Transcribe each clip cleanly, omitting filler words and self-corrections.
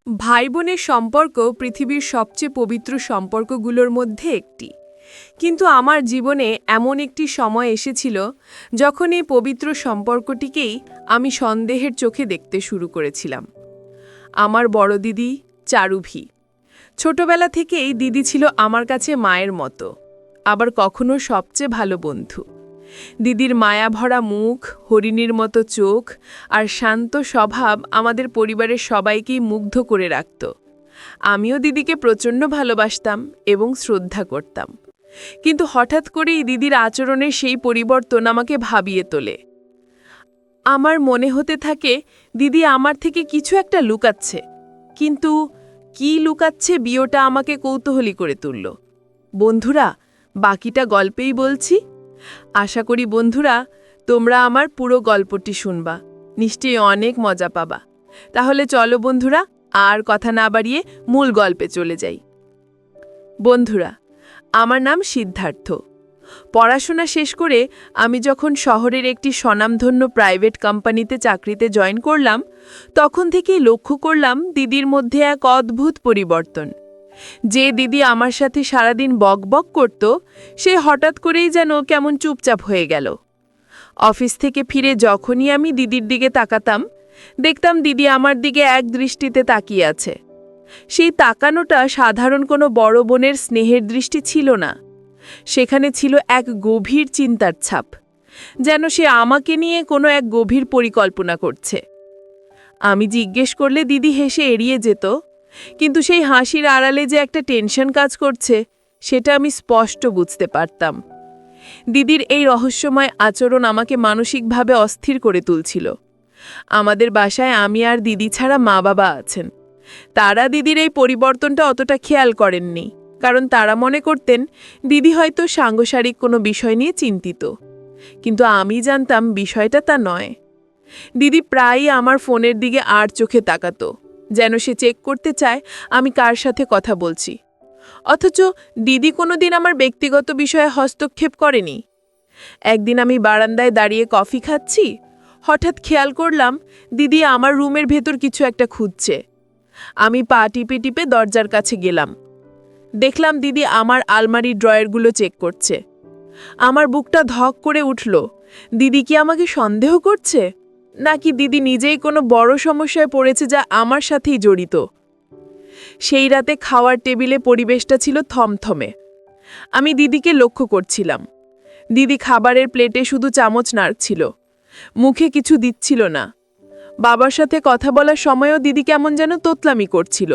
ভাই বোনের সম্পর্ক পৃথিবীর সবচেয়ে পবিত্র সম্পর্কগুলোর মধ্যে একটি। কিন্তু আমার জীবনে এমন একটি সময় এসেছিল যখন এই পবিত্র সম্পর্কটিকেই আমি সন্দেহের চোখে দেখতে শুরু করেছিলাম। আমার বড় দিদি চারুভি। ছোটবেলা থেকেই দিদি ছিল আমার কাছে মায়ের মতো, আবার কখনো সবচেয়ে ভালো বন্ধু। দিদির মায়াভরা মুখ, হরিণীর মতো চোখ আর শান্ত স্বভাব আমাদের পরিবারের সবাইকেই মুগ্ধ করে রাখত। আমিও দিদিকে প্রচণ্ড ভালোবাসতাম এবং শ্রদ্ধা করতাম। কিন্তু হঠাৎ করেই দিদির আচরণের সেই পরিবর্তন আমাকে ভাবিয়ে তোলে। আমার মনে হতে থাকে দিদি আমার থেকে কিছু একটা লুকাচ্ছে, কিন্তু কী লুকাচ্ছে বিয়েটা আমাকে কৌতূহলী করে তুলল। বন্ধুরা, বাকিটা গল্পেই বলছি। আশা করি বন্ধুরা তোমরা আমার পুরো গল্পটি শুনবা, নিশ্চয়ই অনেক মজা পাবা। তাহলে চলো বন্ধুরা, আর কথা না বাড়িয়ে মূল গল্পে চলে যাই। বন্ধুরা, আমার নাম সিদ্ধার্থ। পড়াশোনা শেষ করে আমি যখন শহরের একটি স্বনামধন্য প্রাইভেট কোম্পানিতে চাকরিতে জয়েন করলাম, তখন থেকেই লক্ষ্য করলাম দিদির মধ্যে এক অদ্ভুত পরিবর্তন। যে দিদি আমার সাথে সারাদিন বকবক করত, সে হঠাৎ করেই যেন কেমন চুপচাপ হয়ে গেল। অফিস থেকে ফিরে যখনই আমি দিদির দিকে তাকাতাম, দেখতাম দিদি আমার দিকে এক দৃষ্টিতে তাকিয়ে আছে। সেই তাকানোটা সাধারণ কোনো বড় বোনের স্নেহের দৃষ্টি ছিল না, সেখানে ছিল এক গভীর চিন্তার ছাপ, যেন সে আমাকে নিয়ে কোনো এক গভীর পরিকল্পনা করছে। আমি জিজ্ঞেস করলে দিদি হেসে এড়িয়ে যেত, কিন্তু সেই হাসির আড়ালে যে একটা টেনশন কাজ করছে, সেটা আমি স্পষ্ট বুঝতে পারতাম। দিদির এই রহস্যময় আচরণ আমাকে মানসিকভাবে অস্থির করে তুলছিল। আমাদের বাসায় আমি আর দিদি ছাড়া মা বাবা আছেন। তারা দিদির এই পরিবর্তনটা অতটা খেয়াল করেননি, কারণ তারা মনে করতেন দিদি হয়তো সাংসারিক কোনো বিষয় নিয়ে চিন্তিত। কিন্তু আমি জানতাম বিষয়টা তা নয়। দিদি প্রায়ই আমার ফোনের দিকে আর চোখে তাকাতো, যেন সে চেক করতে চায় আমি কার সাথে কথা বলছি। অথচ দিদি কোনোদিন আমার ব্যক্তিগত বিষয়ে হস্তক্ষেপ করেনি। একদিন আমি বারান্দায় দাঁড়িয়ে কফি খাচ্ছি, হঠাৎ খেয়াল করলাম দিদি আমার রুমের ভেতর কিছু একটা খুঁজছে। আমি পা টিপে টিপে দরজার কাছে গেলাম। দেখলাম দিদি আমার আলমারির ড্রয়ারগুলো চেক করছে। আমার বুকটা ধক করে উঠল। দিদি কি আমাকে সন্দেহ করছে, নাকি দিদি নিজেই কোনো বড় সমস্যায় পড়েছে যা আমার সাথেই জড়িত? সেই রাতে খাওয়ার টেবিলে পরিবেশটা ছিল থমথমে। আমি দিদিকে লক্ষ্য করছিলাম। দিদি খাবারের প্লেটে শুধু চামচ নাড়ছিল, মুখে কিছু দিচ্ছিল না। বাবার সাথে কথা বলার সময়ও দিদি কেমন যেন তোতলামি করছিল।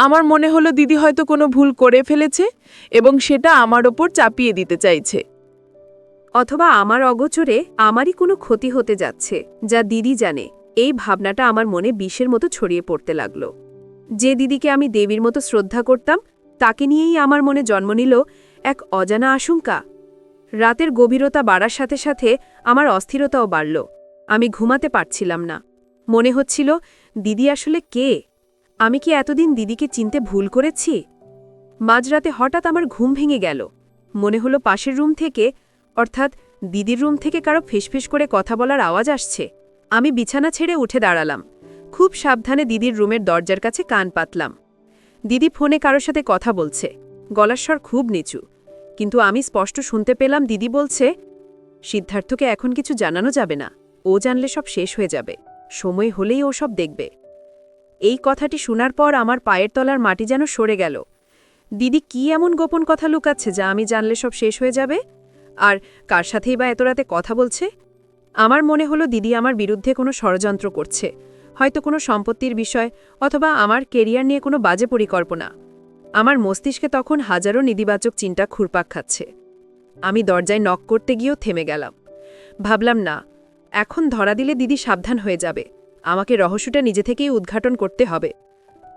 আমার মনে হলো দিদি হয়তো কোনো ভুল করে ফেলেছে এবং সেটা আমার ওপর চাপিয়ে দিতে চাইছে। অথবা আমার অগোচরে আমারই কোনো ক্ষতি হতে যাচ্ছে, যা দিদি জানে। এই ভাবনাটা আমার মনে বিষের মতো ছড়িয়ে পড়তে লাগল। যে দিদিকে আমি দেবীর মতো শ্রদ্ধা করতাম, তাকে নিয়েই আমার মনে জন্ম নিল এক অজানা আশঙ্কা। রাতের গভীরতা বাড়ার সাথে সাথে আমার অস্থিরতাও বাড়ল। আমি ঘুমাতে পারছিলাম না। মনে হচ্ছিল, দিদি আসলে কে? আমি কি এতদিন দিদিকে চিনতে ভুল করেছি? মাঝরাতে হঠাৎ আমার ঘুম ভেঙে গেল। মনে হলো পাশের রুম থেকে, অর্থাৎ দিদির রুম থেকে কারো ফিসফিস করে কথা বলার আওয়াজ আসছে। আমি বিছানা ছেড়ে উঠে দাঁড়ালাম। খুব সাবধানে দিদির রুমের দরজার কাছে কান পাতলাম। দিদি ফোনে কারোর সাথে কথা বলছে, গলার স্বর খুব নিচু, কিন্তু আমি স্পষ্ট শুনতে পেলাম দিদি বলছে, সিদ্ধার্থকে এখন কিছু জানানো যাবে না, ও জানলে সব শেষ হয়ে যাবে, সময় হলেই ও সব দেখবে। এই কথাটি শোনার পর আমার পায়ের তলার মাটি যেন সরে গেল। দিদি কি এমন গোপন কথা লুকাচ্ছে যা আমি জানলে সব শেষ হয়ে যাবে? আর কার সাথেই বা এত রাতে কথা বলছে? আমার মনে হলো দিদি আমার বিরুদ্ধে কোনো ষড়যন্ত্র করছে, হয়তো কোনো সম্পত্তির বিষয়, অথবা আমার কেরিয়ার নিয়ে কোনো বাজে পরিকল্পনা। আমার মস্তিষ্কে তখন হাজারো নেতিবাচক চিন্তা ঘুরপাক খাচ্ছে। আমি দরজায় নক করতে গিয়েও থেমে গেলাম। ভাবলাম, না, এখন ধরা দিলে দিদি সাবধান হয়ে যাবে। আমাকে রহস্যটা নিজে থেকেই উদ্ঘাটন করতে হবে।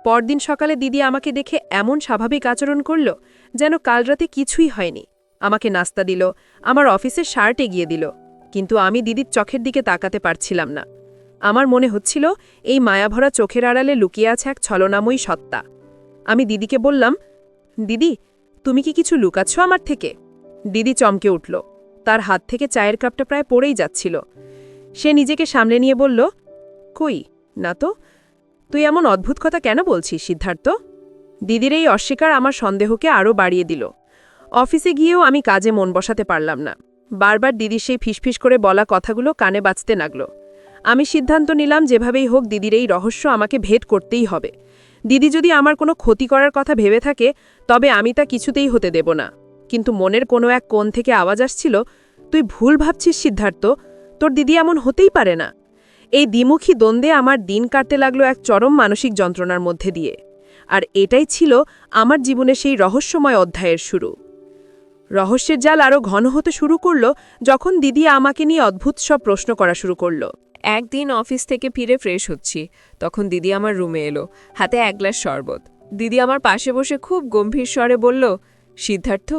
পরদিন সকালে দিদি আমাকে দেখে এমন স্বাভাবিক আচরণ করল যেন কাল রাতে কিছুই হয়নি। আমাকে নাস্তা দিল, আমার অফিসের শার্ট এগিয়ে দিল, কিন্তু আমি দিদির চোখের দিকে তাকাতে পারছিলাম না। আমার মনে হচ্ছিল এই মায়াভরা চোখের আড়ালে লুকিয়ে আছে এক ছলনাময়ী সত্তা। আমি দিদিকে বললাম, দিদি, তুমি কি কিছু লুকাচ্ছ আমার থেকে? দিদি চমকে উঠল। তার হাত থেকে চায়ের কাপটা প্রায় পড়েই যাচ্ছিল। সে নিজেকে সামলে নিয়ে বলল, কই, না তো। তুই এমন অদ্ভুত কথা কেন বলছিস সিদ্ধার্থ? দিদির এই অস্বীকার আমার সন্দেহকে আরও বাড়িয়ে দিল। অফিসে গিয়েও আমি কাজে মন বসাতে পারলাম না। বারবার দিদির সেই ফিসফিস করে বলা কথাগুলো কানে বাজতে লাগল। আমি সিদ্ধান্ত নিলাম যেভাবেই হোক দিদির এই রহস্য আমাকে ভেদ করতেই হবে। দিদি যদি আমার কোনো ক্ষতি করার কথা ভেবে থাকে তবে আমি তা কিছুতেই হতে দেব না। কিন্তু মনের কোনো এক কোণ থেকে আওয়াজ আসছিল, তুই ভুল ভাবছিস সিদ্ধার্থ, তোর দিদি এমন হতেই পারে না। এই দ্বিমুখী দ্বন্দ্বে আমার দিন কাটতে লাগলো এক চরম মানসিক যন্ত্রণার মধ্যে দিয়ে। আর এটাই ছিল আমার জীবনে সেই রহস্যময় অধ্যায়ের শুরু। রহস্যের জাল আরও ঘন হতে শুরু করল যখন দিদি আমাকে নিয়ে অদ্ভুত সব প্রশ্ন করা শুরু করল। একদিন অফিস থেকে ফিরে ফ্রেশ হচ্ছি, তখন দিদি আমার রুমে এলো, হাতে এক গ্লাস শরবত। দিদি আমার পাশে বসে খুব গম্ভীর স্বরে বলল, সিদ্ধার্থ,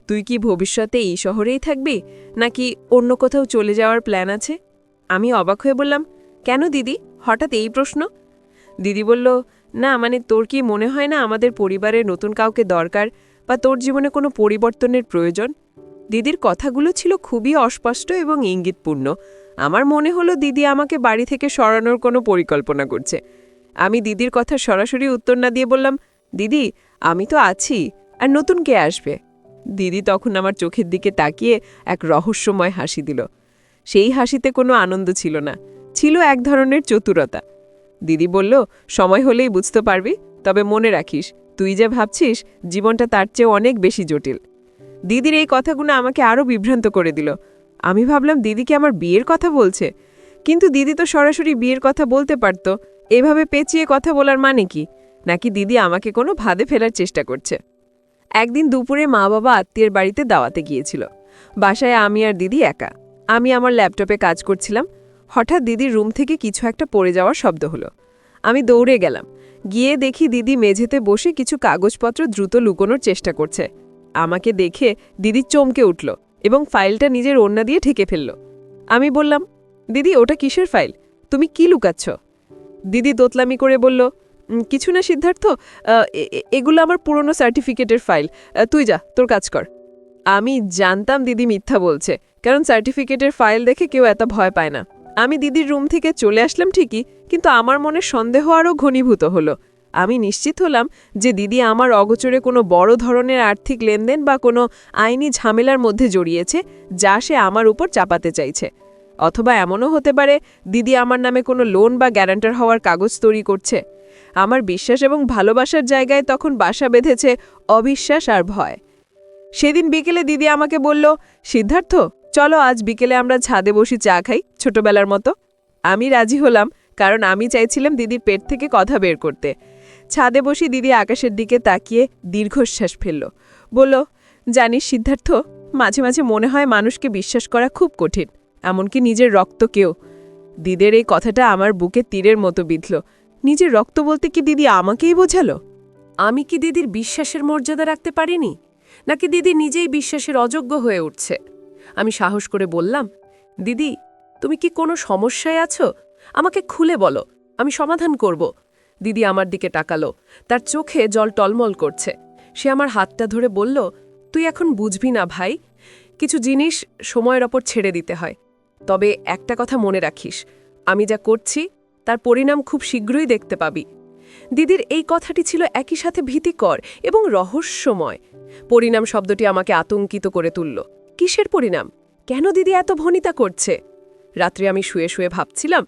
তুই কি ভবিষ্যতে এই শহরেই থাকবি নাকি অন্য কোথাও চলে যাওয়ার প্ল্যান আছে? আমি অবাক হয়ে বললাম, কেন দিদি, হঠাৎ এই প্রশ্ন? দিদি বলল, না মানে তোর কি মনে হয় না আমাদের পরিবারের নতুন কাউকে দরকার বা তোর জীবনে কোনো পরিবর্তনের প্রয়োজন? দিদির কথাগুলো ছিল খুবই অস্পষ্ট এবং ইঙ্গিতপূর্ণ। আমার মনে হলো দিদি আমাকে বাড়ি থেকে সরানোর কোনো পরিকল্পনা করছে। আমি দিদির কথা সরাসরি উত্তর না দিয়ে বললাম, দিদি, আমি তো আছি, আর নতুন কে আসবে? দিদি তখন আমার চোখের দিকে তাকিয়ে এক রহস্যময় হাসি দিল। সেই হাসিতে কোনো আনন্দ ছিল না, ছিল এক ধরনের চতুরতা। দিদি বলল, সময় হলেই বুঝতে পারবি, তবে মনে রাখিস, তুই যে ভাবছিস জীবনটা তার চেয়ে অনেক বেশি জটিল। দিদির এই কথাগুলো আমাকে আরও বিভ্রান্ত করে দিল। আমি ভাবলাম দিদিকে আমার বিয়ের কথা বলছে, কিন্তু দিদি তো সরাসরি বিয়ের কথা বলতে পারত। এভাবে পেঁচিয়ে কথা বলার মানে কি? নাকি দিদি আমাকে কোনো ভাদে ফেলার চেষ্টা করছে? একদিন দুপুরে মা বাবা আত্মীয়ের বাড়িতে দাওয়াতে গিয়েছিল। বাসায় আমি আর দিদি একা। আমি আমার ল্যাপটপে কাজ করছিলাম। হঠাৎ দিদির রুম থেকে কিছু একটা পড়ে যাওয়ার শব্দ হলো। আমি দৌড়ে গেলাম, গিয়ে দেখি দিদি মেঝেতে বসে কিছু কাগজপত্র দ্রুত লুকোনোর চেষ্টা করছে। আমাকে দেখে দিদি চমকে উঠল এবং ফাইলটা নিজের ওড়না দিয়ে ঢেকে ফেলল। আমি বললাম, দিদি, ওটা কিসের ফাইল? তুমি কি লুকাচ্ছ? দিদি দোতলামি করে বলল, কিছু না সিদ্ধার্থ, এগুলো আমার পুরনো সার্টিফিকেটের ফাইল, তুই যা, তোর কাজ কর। আমি জানতাম দিদি মিথ্যা বলছে, কারণ সার্টিফিকেটের ফাইল দেখে কেউ এত ভয় পায় না। আমি দিদির রুম থেকে চলে আসলাম ঠিকই, কিন্তু আমার মনে সন্দেহ আরও ঘনীভূত হলো। আমি নিশ্চিত হলাম যে দিদি আমার অগোচরে কোনো বড় ধরনের আর্থিক লেনদেন বা কোনো আইনি ঝামেলার মধ্যে জড়িয়েছে, যা সে আমার উপর চাপাতে চাইছে। অথবা এমনও হতে পারে দিদি আমার নামে কোনো লোন বা গ্যারান্টার হওয়ার কাগজ তৈরি করছে। আমার বিশ্বাস এবং ভালোবাসার জায়গায় তখন বাসা বেঁধেছে অবিশ্বাস আর ভয়। সেদিন বিকেলে দিদি আমাকে বলল, সিদ্ধার্থ, চলো আজ বিকেলে আমরা ছাদে বসি চা খাই, ছোটবেলার মতো। আমি রাজি হলাম, কারণ আমি চাইছিলাম দিদির পেট থেকে কথা বের করতে। ছাদে বসি দিদি আকাশের দিকে তাকিয়ে দীর্ঘশ্বাস ফেলল। বলল, জানিস সিদ্ধার্থ, মাঝে মাঝে মনে হয় মানুষকে বিশ্বাস করা খুব কঠিন, এমনকি নিজের রক্তকেও। দিদির এই কথাটা আমার বুকে তীরের মতো বিঁধল। নিজের রক্ত বলতে কি দিদি আমাকেই বোঝালো? আমি কি দিদির বিশ্বাসের মর্যাদা রাখতে পারিনি, নাকি দিদি নিজেই বিশ্বাসের অযোগ্য হয়ে উঠছে? আমি সাহস করে বললাম, দিদি, তুমি কি কোনো সমস্যায় আছো? আমাকে খুলে বলো, আমি সমাধান করব। দিদি আমার দিকে তাকালো, তার চোখে জল টলমল করছে। সে আমার হাতটা ধরে বলল, তুই এখন বুঝবি না ভাই, কিছু জিনিস সময়ের ওপর ছেড়ে দিতে হয়। তবে একটা কথা মনে রাখিস, আমি যা করছি তার পরিণাম খুব শীঘ্রই দেখতে পাবি। দিদির এই কথাটি ছিল একই সাথে ভীতিকর এবং রহস্যময়। পরিণাম শব্দটি আমাকে আতঙ্কিত করে তুলল। কিসের পরিণাম? কেন দিদি এত ভনিতা করছে? রাত্রে আমি শুয়ে শুয়ে ভাবছিলাম,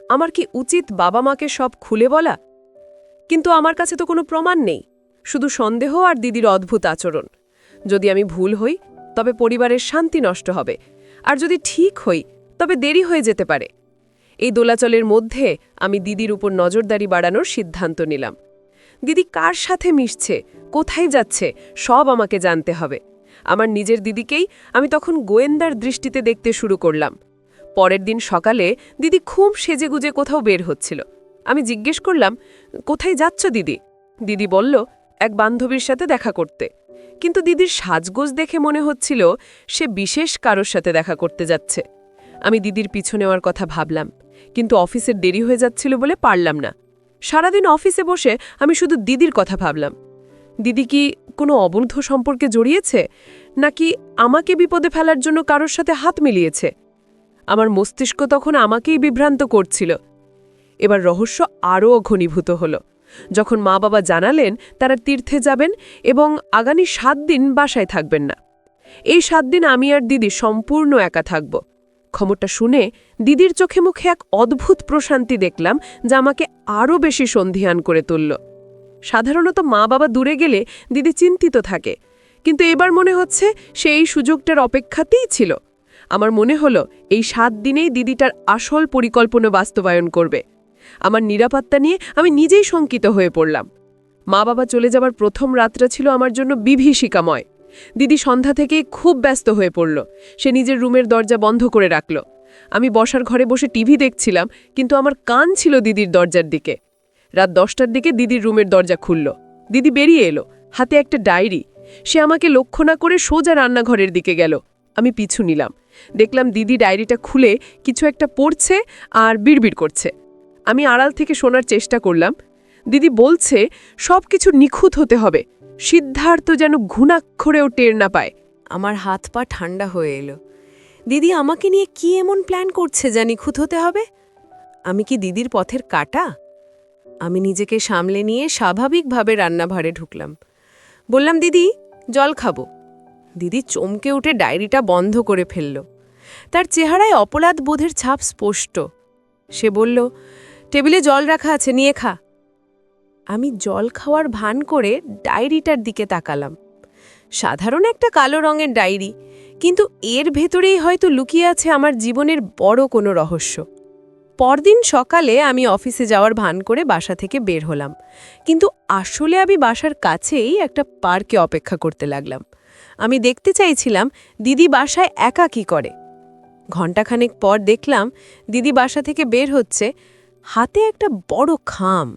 আমার কি উচিত বাবা মাকে সব খুলে বলা? কিন্তু আমার কাছে তো কোনো প্রমাণ নেই, শুধু সন্দেহ আর দিদির অদ্ভুত আচরণ। যদি আমি ভুল হই তবে পরিবারের শান্তি নষ্ট হবে, আর যদি ঠিক হই তবে দেরি হয়ে যেতে পারে। এই দোলাচলের মধ্যে আমি দিদির উপর নজরদারি বাড়ানোর সিদ্ধান্ত নিলাম। দিদি কার সাথে মিশছে, কোথায় যাচ্ছে, সব আমাকে জানতে হবে। আমার নিজের দিদিকেই আমি তখন গোয়েন্দার দৃষ্টিতে দেখতে শুরু করলাম। পরের দিন সকালে দিদি খুব সেজেগুজে কোথাও বের হচ্ছিল। আমি জিজ্ঞেস করলাম, কোথায় যাচ্ছ দিদি? দিদি বলল, এক বান্ধবীর সাথে দেখা করতে। কিন্তু দিদির সাজগোজ দেখে মনে হচ্ছিল সে বিশেষ কারোর সাথে দেখা করতে যাচ্ছে। আমি দিদির পিছু নেওয়ার কথা ভাবলাম, কিন্তু অফিসের দেরি হয়ে যাচ্ছিল বলে পারলাম না। সারাদিন অফিসে বসে আমি শুধু দিদির কথা ভাবলাম। দিদি কি কোনো অবৈধ সম্পর্কে জড়িয়েছে, নাকি আমাকে বিপদে ফেলার জন্য কারোর সাথে হাত মিলিয়েছে? আমার মস্তিষ্ক তখন আমাকেই বিভ্রান্ত করছিল। এবার রহস্য আরও ঘনীভূত হল যখন মা বাবা জানালেন তারা তীর্থে যাবেন এবং আগামী 7 দিন বাসায় থাকবেন না। এই 7 দিন আমি আর দিদি সম্পূর্ণ একা থাকব। খবরটা শুনে দিদির চোখে মুখে এক অদ্ভুত প্রশান্তি দেখলাম, যা আমাকে আরও বেশি সন্ধিহান করে তুলল। সাধারণত মা বাবা দূরে গেলে দিদি চিন্তিত থাকে, কিন্তু এবার মনে হচ্ছে সে এই সুযোগটার অপেক্ষাতেই ছিল। আমার মনে হলো এই 7 দিনেই দিদি তার আসল পরিকল্পনা বাস্তবায়ন করবে। আমার নিরাপত্তা নিয়ে আমি নিজেই শঙ্কিত হয়ে পড়লাম। মা বাবা চলে যাবার প্রথম রাতটা ছিল আমার জন্য বিভীষিকাময়। দিদি সন্ধ্যা থেকেই খুব ব্যস্ত হয়ে পড়ল। সে নিজের রুমের দরজা বন্ধ করে রাখল। আমি বসার ঘরে বসে টিভি দেখছিলাম, কিন্তু আমার কান ছিল দিদির দরজার দিকে। রাত 10টার দিকে দিদির রুমের দরজা খুলল। দিদি বেরিয়ে এলো, হাতে একটা ডায়েরি। সে আমাকে লক্ষ্য না করে সোজা রান্নাঘরের দিকে গেল। আমি পিছু নিলাম। দেখলাম দিদি ডায়েরিটা খুলে কিছু একটা পড়ছে আর বিড়বিড় করছে। আমি আড়াল থেকে শোনার চেষ্টা করলাম। দিদি বলছে সব কিছু নিখুঁত হতে হবে, সিদ্ধার্থ যেন ঘুণাক্ষরেও টের না পায়। আমার হাত পা ঠান্ডা হয়ে এলো। দিদি আমাকে নিয়ে কি এমন প্ল্যান করছে যা নিখুঁত হতে হবে? আমি কি দিদির পথের কাটা? আমি নিজেকে সামলে নিয়ে স্বাভাবিকভাবে রান্নাঘরে ঢুকলাম। বললাম, দিদি জল খাবো। দিদি চমকে উঠে ডায়েরিটা বন্ধ করে ফেলল। তার চেহারায় অপরাধ বোধের ছাপ স্পষ্ট। সে বলল, টেবিলে জল রাখা আছে, নিয়ে খা। আমি জল খাওয়ার ভান করে ডায়েরিটার দিকে তাকালাম। সাধারণ একটা কালো রঙের ডায়েরি, কিন্তু এর ভেতরেই হয়তো লুকিয়ে আছে আমার জীবনের বড় কোনো রহস্য। পরদিন সকালে আমি অফিসে যাওয়ার ভান করে বাসা থেকে বের হলাম, কিন্তু আসলে আমি বাসার কাছেই একটা পার্কে অপেক্ষা করতে লাগলাম। আমি দেখতে চাইছিলাম দিদি বাসায় একা কি করে। ঘণ্টাখানেক পর দেখলাম দিদি বাসা থেকে বের হচ্ছে, হাতে একটা বড় খাম।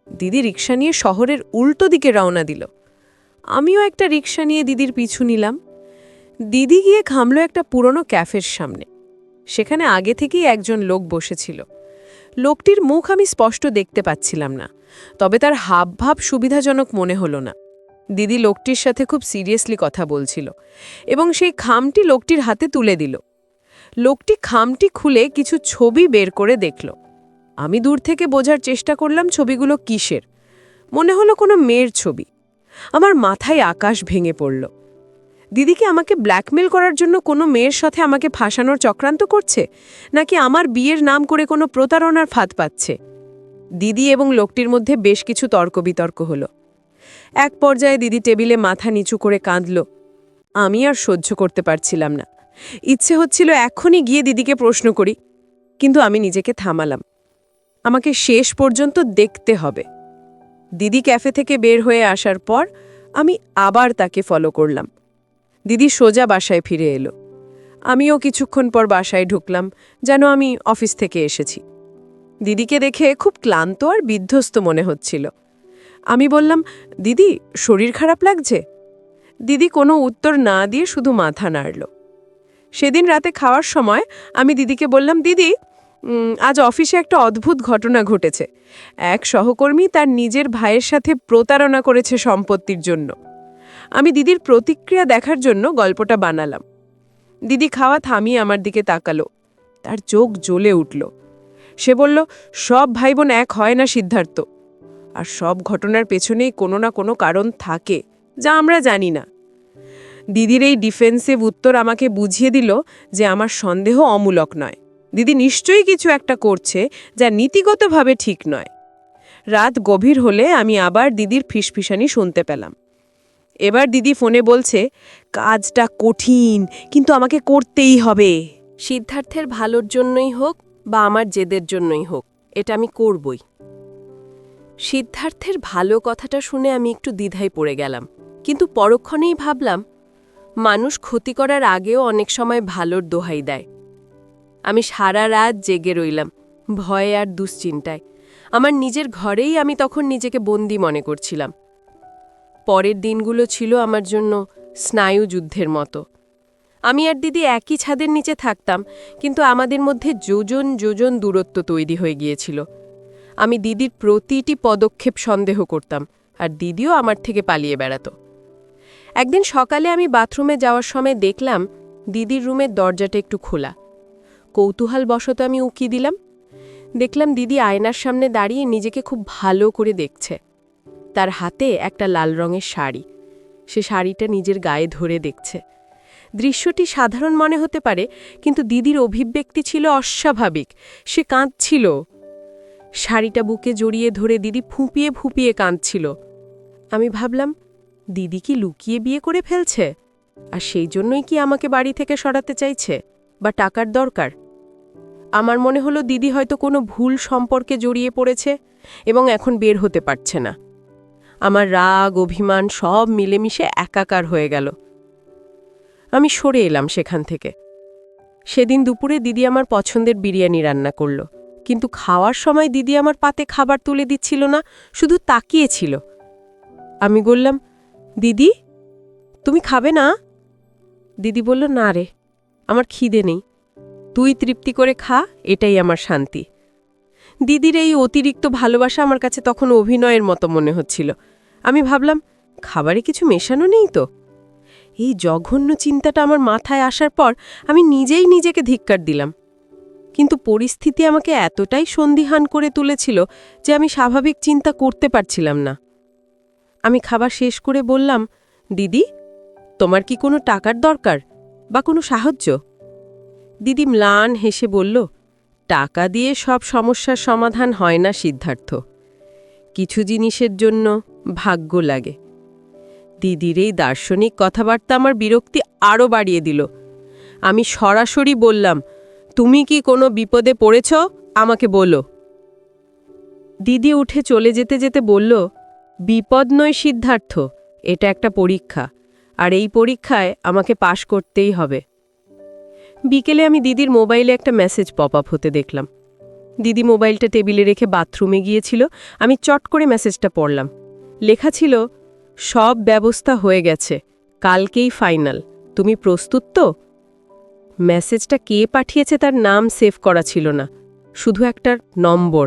দিদি রিক্সা নিয়ে শহরের উল্টো দিকে রওনা দিল। আমিও একটা রিক্সা নিয়ে দিদির পিছু নিলাম। দিদি গিয়ে থামল একটা পুরনো ক্যাফের সামনে। সেখানে আগে থেকেই একজন লোক বসেছিল। লোকটির মুখ আমি স্পষ্ট দেখতে পাচ্ছিলাম না, তবে তার হাবভাব সুবিধাজনক মনে হলো না। দিদি লোকটির সাথে খুব সিরিয়াসলি কথা বলছিল এবং সেই খামটি লোকটির হাতে তুলে দিল। লোকটি খামটি খুলে কিছু ছবি বের করে দেখল। আমি দূর থেকে বোঝার চেষ্টা করলাম ছবিগুলো কিসের। মনে হলো কোনো মেয়ের ছবি। আমার মাথায় আকাশ ভেঙে পড়ল। দিদিকে আমাকে ব্ল্যাকমেল করার জন্য কোনো মেয়ের সাথে আমাকে ফাঁসানোর চক্রান্ত করছে, নাকি আমার বিয়ের নাম করে কোনো প্রতারণার ফাঁদ পাচ্ছে? দিদি এবং লোকটির মধ্যে বেশ কিছু তর্ক বিতর্ক হলো। এক পর্যায়ে দিদি টেবিলে মাথা নিচু করে কাঁদল। আমি আর সহ্য করতে পারছিলাম না। ইচ্ছে হচ্ছিল এখনই গিয়ে দিদিকে প্রশ্ন করি, কিন্তু আমি নিজেকে থামালাম। আমাকে শেষ পর্যন্ত দেখতে হবে। দিদি ক্যাফে থেকে বের হয়ে আসার পর আমি আবার তাকে ফলো করলাম। দিদি সোজা বাসায় ফিরে এলো। আমিও কিছুক্ষণ পর বাসায় ঢুকলাম, যেন আমি অফিস থেকে এসেছি। দিদিকে দেখে খুব ক্লান্ত আর বিধ্বস্ত মনে হচ্ছিল। আমি বললাম, দিদি শরীর খারাপ লাগছে? দিদি কোনো উত্তর না দিয়ে শুধু মাথা নাড়ল। সেদিন রাতে খাওয়ার সময় আমি দিদিকে বললাম, দিদি আজ অফিসে একটা অদ্ভুত ঘটনা ঘটেছে। এক সহকর্মী তার নিজের ভাইয়ের সাথে প্রতারণা করেছে সম্পত্তির জন্য। আমি দিদির প্রতিক্রিয়া দেখার জন্য গল্পটা বানালাম। দিদি খাওয়া থামিয়ে আমার দিকে তাকালো। তার চোখ জ্বলে উঠল। সে বলল, সব ভাইবোন এক হয় না সিদ্ধার্থ, আর সব ঘটনার পেছনেই কোনো না কোনো কারণ থাকে যা আমরা জানি না। দিদির এই ডিফেন্সিভ উত্তর আমাকে বুঝিয়ে দিল যে আমার সন্দেহ অমূলক নয়। দিদি নিশ্চয়ই কিছু একটা করছে যা নীতিগতভাবে ঠিক নয়। রাত গভীর হলে আমি আবার দিদির ফিসফিসানি শুনতে পেলাম। এবার দিদি ফোনে বলছে, কাজটা কঠিন, কিন্তু আমাকে করতেই হবে। সিদ্ধার্থের ভালোর জন্যই হোক বা আমার জেদের জন্যই হোক, এটা আমি করবই। সিদ্ধার্থের ভালো কথাটা শুনে আমি একটু দ্বিধায় পড়ে গেলাম, কিন্তু পরক্ষণেই ভাবলাম, মানুষ ক্ষতি করার আগেও অনেক সময় ভালোর দোহাই দেয়। আমি সারা রাত জেগে রইলাম, ভয়ে আর দুশ্চিন্তায়। আমার নিজের ঘরেই আমি তখন নিজেকে বন্দী মনে করছিলাম। পরের দিনগুলো ছিল আমার জন্য স্নায়ুযুদ্ধের মতো। আমি আর দিদি একই ছাদের নিচে থাকতাম, কিন্তু আমাদের মধ্যে যোজন যোজন দূরত্ব তৈরি হয়ে গিয়েছিল। আমি দিদির প্রতিটি পদক্ষেপ সন্দেহ করতাম, আর দিদিও আমার থেকে পালিয়ে বেড়াত। একদিন সকালে আমি বাথরুমে যাওয়ার সময় দেখলাম দিদির রুমের দরজাটা একটু খোলা। কৌতূহলবশত আমি উকি দিলাম। দেখলাম দিদি আয়নার সামনে দাঁড়িয়ে নিজেকে খুব ভালো করে দেখছে। তার হাতে একটা লাল রঙের শাড়ি, সে শাড়িটা নিজের গায়ে ধরে দেখছে। দৃশ্যটি সাধারণ মনে হতে পারে, কিন্তু দিদির অভিব্যক্তি ছিল অস্বাভাবিক। সে কাঁদছিল। শাড়িটা বুকে জড়িয়ে ধরে দিদি ফুঁপিয়ে ফুঁপিয়ে কাঁদছিল। আমি ভাবলাম, দিদি কি লুকিয়ে বিয়ে করে ফেলছে? আর সেই জন্যই কি আমাকে বাড়ি থেকে সরাতে চাইছে, বা টাকার দরকার? আমার মনে হলো দিদি হয়তো কোনো ভুল সম্পর্কে জড়িয়ে পড়েছে এবং এখন বের হতে পারছে না। আমার রাগ, অভিমান সব মিলেমিশে একাকার হয়ে গেল। আমি সরে এলাম সেখান থেকে। সেদিন দুপুরে দিদি আমার পছন্দের বিরিয়ানি রান্না করল, কিন্তু খাওয়ার সময় দিদি আমার পাতে খাবার তুলে দিচ্ছিল না, শুধু তাকিয়েছিল। আমি বললাম, দিদি, তুমি খাবে না? দিদি বলল, না রে, আমার খিদে নেই, তুই তৃপ্তি করে খা, এটাই আমার শান্তি। দিদির এই অতিরিক্ত ভালোবাসা আমার কাছে তখন অভিনয়ের মতো মনে হচ্ছিল। আমি ভাবলাম, খাবারে কিছু মেশানো নেই তো? এই জঘন্য চিন্তাটা আমার মাথায় আসার পর আমি নিজেই নিজেকে ধিক্কার দিলাম। কিন্তু পরিস্থিতি আমাকে এতটাই সন্দিহান করে তুলেছিল যে আমি স্বাভাবিক চিন্তা করতে পারছিলাম না। আমি খাবার শেষ করে বললাম, দিদি, তোমার কি কোনো টাকার দরকার বা কোনো সাহায্য? দিদি ম্লান হেসে বলল, টাকা দিয়ে সব সমস্যার সমাধান হয় না সিদ্ধার্থ, কিছু জিনিসের জন্য ভাগ্য লাগে। দিদির এই দার্শনিক কথাবার্তা আমার বিরক্তি আরও বাড়িয়ে দিল। আমি সরাসরি বললাম, তুমি কি কোনো বিপদে পড়েছ? আমাকে বলো। দিদি উঠে চলে যেতে যেতে বলল, বিপদ নয় সিদ্ধার্থ, এটা একটা পরীক্ষা, আর এই পরীক্ষায় আমাকে পাশ করতেই হবে। বিকেলে আমি দিদির মোবাইলে একটা মেসেজ পপ আপ হতে দেখলাম। দিদি মোবাইলটা টেবিলে রেখে বাথরুমে গিয়েছিল। আমি চট করে মেসেজটা পড়লাম। লেখা ছিল, সব ব্যবস্থা হয়ে গেছে, কালকেই ফাইনাল, তুমি প্রস্তুত তো? মেসেজটা কে পাঠিয়েছে তার নাম সেভ করা ছিল না, শুধু একটা নম্বর।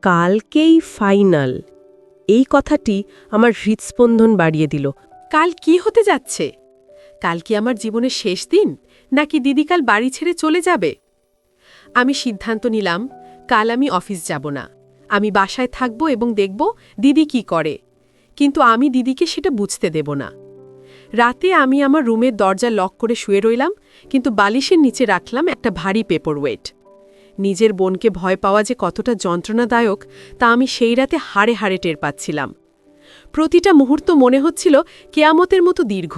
কালকেই ফাইনাল, এই কথাটি আমার হৃৎস্পন্দন বাড়িয়ে দিল। কাল কি হতে যাচ্ছে? কাল কি আমার জীবনের শেষ দিন, নাকি দিদি কাল বাড়ি ছেড়ে চলে যাবে? আমি সিদ্ধান্ত নিলাম, কাল আমি অফিস যাব না, আমি বাসায় থাকব এবং দেখব দিদি কি করে, কিন্তু আমি দিদিকে সেটা বুঝতে দেব না। রাতে আমি আমার রুমের দরজা লক করে শুয়ে রইলাম, কিন্তু বালিশের নিচে রাখলাম একটা ভারী পেপারওয়েট। নিজের বোনকে ভয় পাওয়া যে কতটা যন্ত্রণাদায়ক তা আমি সেই রাতে হাড়ে হাড়ে টের পাচ্ছিলাম। প্রতিটা মুহূর্ত মনে হচ্ছিল কেয়ামতের মতো দীর্ঘ।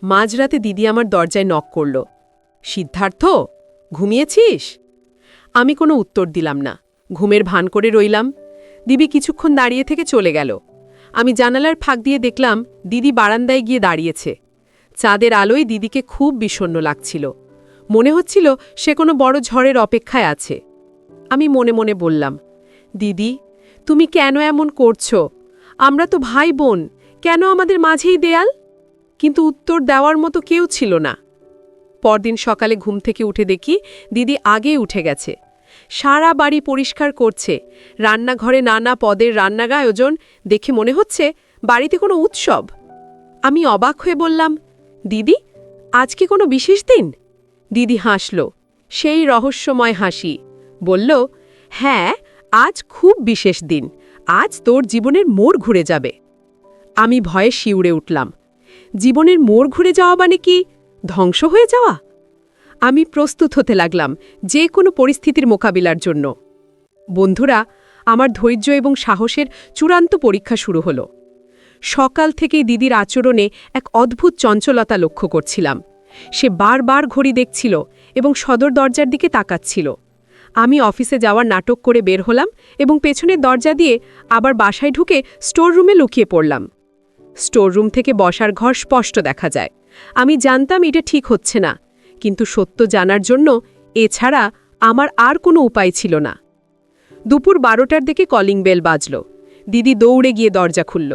মাঝরাতে দিদি আমার দরজায় নক করল, সিদ্ধার্থ, ঘুমিয়েছিস? আমি কোনো উত্তর দিলাম না, ঘুমের ভান করে রইলাম। দিদি কিছুক্ষণ দাঁড়িয়ে থেকে চলে গেল। আমি জানালার ফাঁক দিয়ে দেখলাম দিদি বারান্দায় গিয়ে দাঁড়িয়েছে। চাঁদের আলোয় দিদিকে খুব বিষণ্ণ লাগছিল। মনে হচ্ছিল সে কোনো বড় ঝড়ের অপেক্ষায় আছে। আমি মনে মনে বললাম, দিদি, তুমি কেন এমন করছো? আমরা তো ভাই বোন, কেন আমাদের মাঝেই দেয়াল? কিন্তু উত্তর দেওয়ার মতো কেউ ছিল না। পরদিন সকালে ঘুম থেকে উঠে দেখি দিদি আগেই উঠে গেছে। সারা বাড়ি পরিষ্কার করছে, রান্নাঘরে নানা পদের রান্নার আয়োজন দেখে মনে হচ্ছে বাড়িতে কোনো উৎসব। আমি অবাক হয়ে বললাম, দিদি, আজ কি কোনো বিশেষ দিন? দিদি হাসল, সেই রহস্যময় হাসি। বলল, হ্যাঁ, আজ খুব বিশেষ দিন, আজ তোর জীবনের মোড় ঘুরে যাবে। আমি ভয়ে শিউরে উঠলাম। জীবনের মোড় ঘুরে যাওয়া মানে কি ধ্বংস হয়ে যাওয়া? আমি প্রস্তুত হতে লাগলাম যে কোনো পরিস্থিতির মোকাবিলার জন্য। বন্ধুরা, আমার ধৈর্য এবং সাহসের চূড়ান্ত পরীক্ষা শুরু হলো। সকাল থেকেই দিদির আচরণে এক অদ্ভুত চঞ্চলতা লক্ষ্য করছিলাম। সে বারবার ঘড়ি দেখছিল এবং সদর দরজার দিকে তাকাচ্ছিল। আমি অফিসে যাওয়ার নাটক করে বের হলাম এবং পেছনের দরজা দিয়ে আবার বাসায় ঢুকে স্টোর রুমে লুকিয়ে পড়লাম। স্টোর রুম থেকে বসার ঘর স্পষ্ট দেখা যায়। আমি জানতাম এটা ঠিক হচ্ছে না, কিন্তু সত্য জানার জন্য এছাড়া আমার আর কোনো উপায় ছিল না। দুপুর 12টার দিকে কলিং বেল বাজল। দিদি দৌড়ে গিয়ে দরজা খুলল।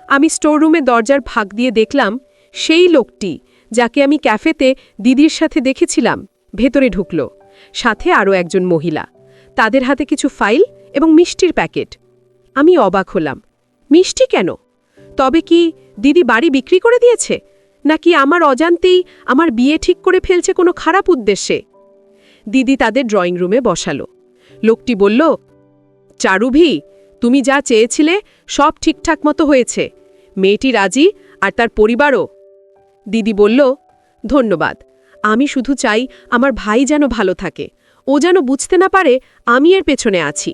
আমি স্টোর রুমে দরজার ফাঁক দিয়ে দেখলাম সেই লোকটি যাকে আমি ক্যাফেতে দিদির সাথে দেখেছিলাম ভেতরে ঢুকল, সাথে আরও একজন মহিলা। তাদের হাতে কিছু ফাইল এবং মিষ্টির প্যাকেট। আমি অবাক হলাম, মিষ্টি কেন? তবে কি দিদি বাড়ি বিক্রি করে দিয়েছে, নাকি আমার অজান্তেই আমার বিয়ে ঠিক করে ফেলছে কোনো খারাপ উদ্দেশ্যে? দিদি তাদের ড্রয়িং রুমে বসালো। লোকটি বলল, চারুভি, তুমি যা চেয়েছিলে সব ঠিকঠাক মতো হয়েছে। মেয়েটি রাজি, আর তার পরিবারও। দিদি বলল, ধন্যবাদ। আমি শুধু চাই আমার ভাই যেন ভালো থাকে, ও যেন বুঝতে না পারে আমি এর পেছনে আছি।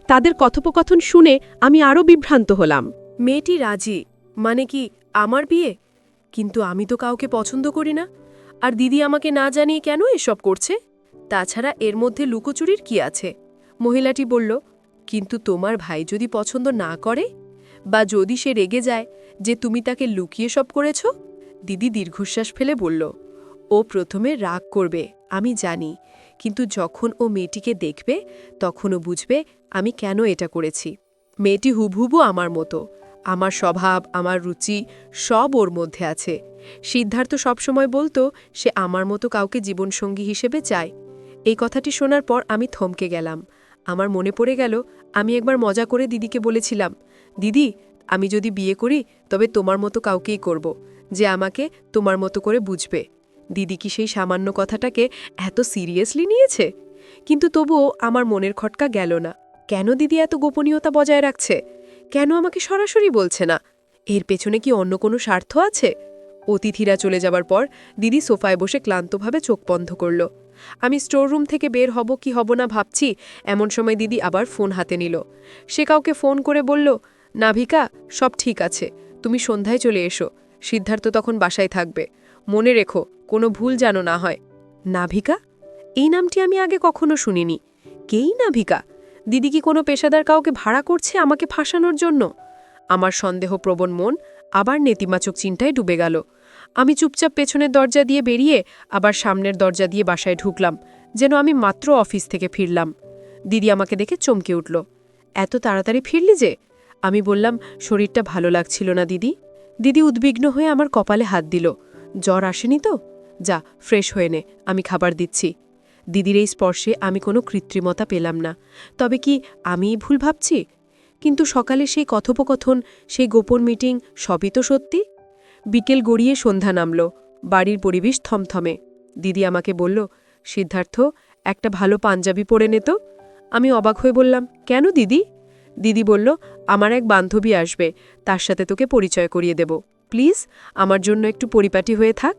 তাদের কথোপকথন শুনে আমি আরও বিভ্রান্ত হলাম। মেয়েটি রাজি মানে কি আমার বিয়ে? কিন্তু আমি তো কাউকে পছন্দ করি না। আর দিদি আমাকে না জানিয়ে কেন এসব করছে? তাছাড়া এর মধ্যে লুকোচুরির কি আছে? মহিলাটি বলল, কিন্তু তোমার ভাই যদি পছন্দ না করে, বা যদি সে রেগে যায় যে তুমি তাকে লুকিয়ে সব করেছ? দিদি দীর্ঘশ্বাস ফেলে বলল, ও প্রথমে রাগ করবে, আমি জানি, কিন্তু যখন ও মেয়েটিকে দেখবে তখনও বুঝবে আমি কেন এটা করেছি। মেয়েটি হুবহুবু আমার মতো, আমার স্বভাব, আমার রুচি সব ওর মধ্যে আছে। সিদ্ধার্থ সবসময় বলতো সে আমার মতো কাউকে জীবনসঙ্গী হিসেবে চায়। এই কথাটি শোনার পর আমি থমকে গেলাম। আমার মনে পড়ে গেল আমি একবার মজা করে দিদিকে বলেছিলাম, দিদি, আমি যদি বিয়ে করি তবে তোমার মতো কাউকেই করব, যে আমাকে তোমার মতো করে বুঝবে। দিদি কি সেই সামান্য কথাটাকে এত সিরিয়াসলি নিয়েছে? কিন্তু তবুও আমার মনের খটকা গেল না। কেন দিদি এত গোপনীয়তা বজায় রাখছে? কেন আমাকে সরাসরি বলছে না? এর পেছনে কি অন্য কোনো স্বার্থ আছে? অতিথিরা চলে যাবার পর দিদি সোফায় বসে ক্লান্তভাবে চোখ বন্ধ করল। আমি স্টোররুম থেকে বের হব কি হব না ভাবছি, এমন সময় দিদি আবার ফোন হাতে নিল। সে কাউকে ফোন করে বলল, নাভিকা, সব ঠিক আছে, তুমি সন্ধ্যায় চলে এসো। সিদ্ধার্থ তখন বাসায় থাকবে। মনে রেখো, কোনো ভুল যেন না হয়। নাভিকা? এই নামটি আমি আগে কখনো শুনিনি। কেই নাভিকা? দিদি কি কোনো পেশাদার কাউকে ভাড়া করছে আমাকে ফাঁসানোর জন্য? আমার সন্দেহপ্রবণ মন আবার নেতিবাচক চিন্তায় ডুবে গেল। আমি চুপচাপ পেছনের দরজা দিয়ে বেরিয়ে আবার সামনের দরজা দিয়ে বাসায় ঢুকলাম, যেন আমি মাত্র অফিস থেকে ফিরলাম। দিদি আমাকে দেখে চমকে উঠল। এত তাড়াতাড়ি ফিরলি যে? আমি বললাম, শরীরটা ভালো লাগছিল না দিদি। দিদি উদ্বিগ্ন হয়ে আমার কপালে হাত দিল। জ্বর আসেনি তো? যা, ফ্রেশ হয়ে নে, আমি খাবার দিচ্ছি। দিদির এই স্পর্শে আমি কোনো কৃত্রিমতা পেলাম না। তবে কি আমিই ভুল ভাবছি? কিন্তু সকালে সেই কথোপকথন, সেই গোপন মিটিং, সবই তো সত্যি। বিকেল গড়িয়ে সন্ধ্যা নামল। বাড়ির পরিবেশ থমথমে। দিদি আমাকে বলল, সিদ্ধার্থ, একটা ভালো পাঞ্জাবি পরে নে তো। আমি অবাক হয়ে বললাম, কেন দিদি? দিদি বলল, আমার এক বান্ধবী আসবে, তার সাথে তোকে পরিচয় করিয়ে দেব। প্লিজ, আমার জন্য একটু পরিপাটি হয়ে থাক।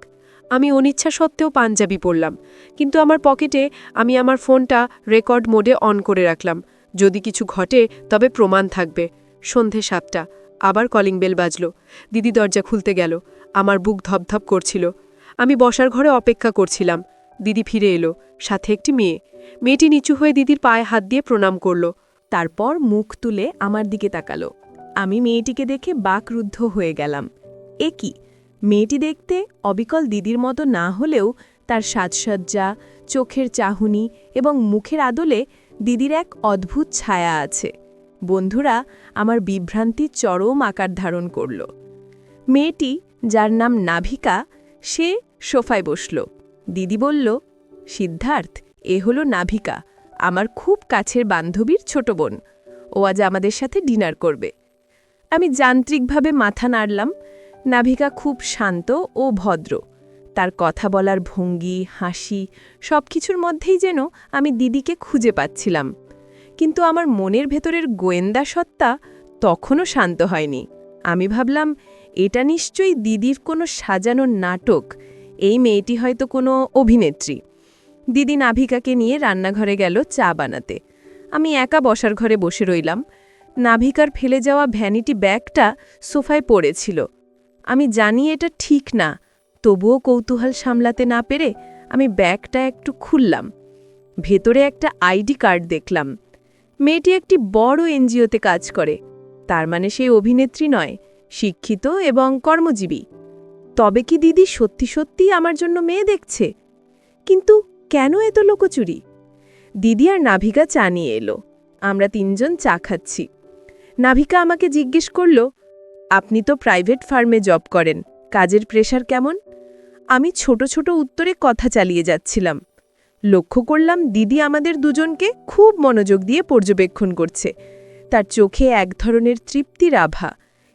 আমি অনিচ্ছা সত্ত্বেও পাঞ্জাবি পরলাম, কিন্তু আমার পকেটে আমি আমার ফোনটা রেকর্ড মোডে অন করে রাখলাম। যদি কিছু ঘটে তবে প্রমাণ থাকবে। সন্ধে 7টা, আবার কলিং বেল বাজল। দিদি দরজা খুলতে গেল। আমার বুক ধপধপ করছিল। আমি বসার ঘরে অপেক্ষা করছিলাম। দিদি ফিরে এলো, সাথে একটি মেয়ে। মেয়েটি নিচু হয়ে দিদির পায়ে হাত দিয়ে প্রণাম করল। তারপর মুখ তুলে আমার দিকে তাকালো। আমি মেয়েটিকে দেখে বাকরুদ্ধ হয়ে গেলাম। এ কি? মেয়েটি দেখতে অবিকল দিদির মতো না হলেও তার সাজসজ্জা, চোখের চাহনি এবং মুখের আদলে দিদির এক অদ্ভুত ছায়া আছে। বন্ধুরা, আমার বিভ্রান্তি চরম আকার ধারণ করল। মেয়েটি, যার নাম নাভিকা, সে সোফায় বসল। দিদি বলল, সিদ্ধার্থ, এ হলো নাভিকা, আমার খুব কাছের বান্ধবীর ছোট বোন। ও আজ আমাদের সাথে ডিনার করবে। আমি যান্ত্রিকভাবে মাথা নাড়লাম। নাভিকা খুব শান্ত ও ভদ্র। তার কথা বলার ভঙ্গি, হাসি, সবকিছুর মধ্যেই যেন আমি দিদিকে খুঁজে পাচ্ছিলাম। কিন্তু আমার মনের ভেতরের গোয়েন্দা সত্তা তখনও শান্ত হয়নি। আমি ভাবলাম, এটা নিশ্চয়ই দিদির কোনো সাজানো নাটক। এই মেয়েটি হয়তো কোনো অভিনেত্রী। দিদি নাভিকাকে নিয়ে রান্নাঘরে গেল চা বানাতে। আমি একা বসার ঘরে বসে রইলাম। নাভিকার ফেলে যাওয়া ভ্যানিটি ব্যাগটা সোফায় পড়েছিল। আমি জানি এটা ঠিক না, তবুও কৌতূহল সামলাতে না পেরে আমি ব্যাগটা একটু খুললাম। ভেতরে একটা আইডি কার্ড দেখলাম। মেয়েটি একটি বড় এনজিওতে কাজ করে। তার মানে সেই অভিনেত্রী নয়, শিক্ষিত এবং কর্মজীবী। তবে কি দিদি সত্যি সত্যিই আমার জন্য মেয়ে দেখছে? কিন্তু কেন এত লোকচুরি? দিদি আর নাভিকা চা নিয়ে এলো। আমরা 3জন চা খাচ্ছি। নাভিকা আমাকে জিজ্ঞেস করল, আপনি তো প্রাইভেট ফার্মে জব করেন, কাজের প্রেশার কেমন? আমি ছোট ছোট উত্তরে কথা চালিয়ে যাচ্ছিলাম। লক্ষ্য করলাম দিদি আমাদের দুজনকে খুব মনোযোগ দিয়ে পর্যবেক্ষণ করছে। তার চোখে এক ধরনের তৃপ্তির আভা,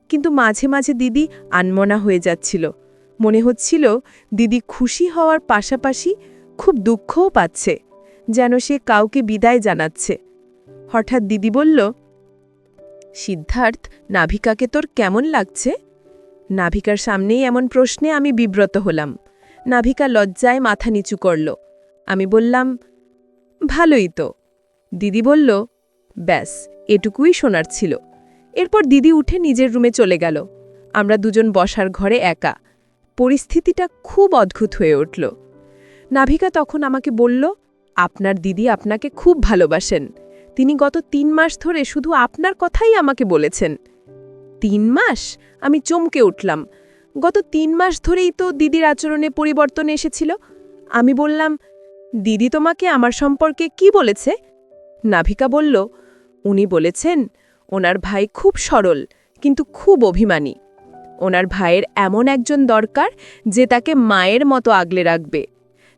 কিন্তু মাঝে মাঝে দিদি আনমনা হয়ে যাচ্ছিল। মনে হচ্ছিল দিদি খুশি হওয়ার পাশাপাশি খুব দুঃখও পাচ্ছে। যেন সে কাউকে বিদায় জানাচ্ছে। হঠাৎ দিদি বলল, সিদ্ধার্থ, নাভিকাকে তোর কেমন লাগছে? নাভিকার সামনেই এমন প্রশ্নে আমি বিব্রত হলাম। নাভিকা লজ্জায় মাথা নিচু করল। আমি বললাম, ভালোই তো। দিদি বলল, ব্যাস, এটুকুই শোনার ছিল। এরপর দিদি উঠে নিজের রুমে চলে গেল। আমরা দুজন বসার ঘরে একা। পরিস্থিতিটা খুব অদ্ভুত হয়ে উঠল। নাভিকা তখন আমাকে বলল, আপনার দিদি আপনাকে খুব ভালোবাসেন। তিনি গত 3 মাস ধরে শুধু আপনার কথাই আমাকে বলেছেন। 3 মাস? আমি চমকে উঠলাম। গত 3 মাস ধরেই তো দিদির আচরণে পরিবর্তন এসেছিল। আমি বললাম, দিদি তোমাকে আমার সম্পর্কে কি বলেছে? নাভিকা বলল, উনি বলেছেন ওনার ভাই খুব সরল কিন্তু খুব অভিমানী। ওনার ভাইয়ের এমন একজন দরকার যে তাকে মায়ের মতো আগলে রাখবে।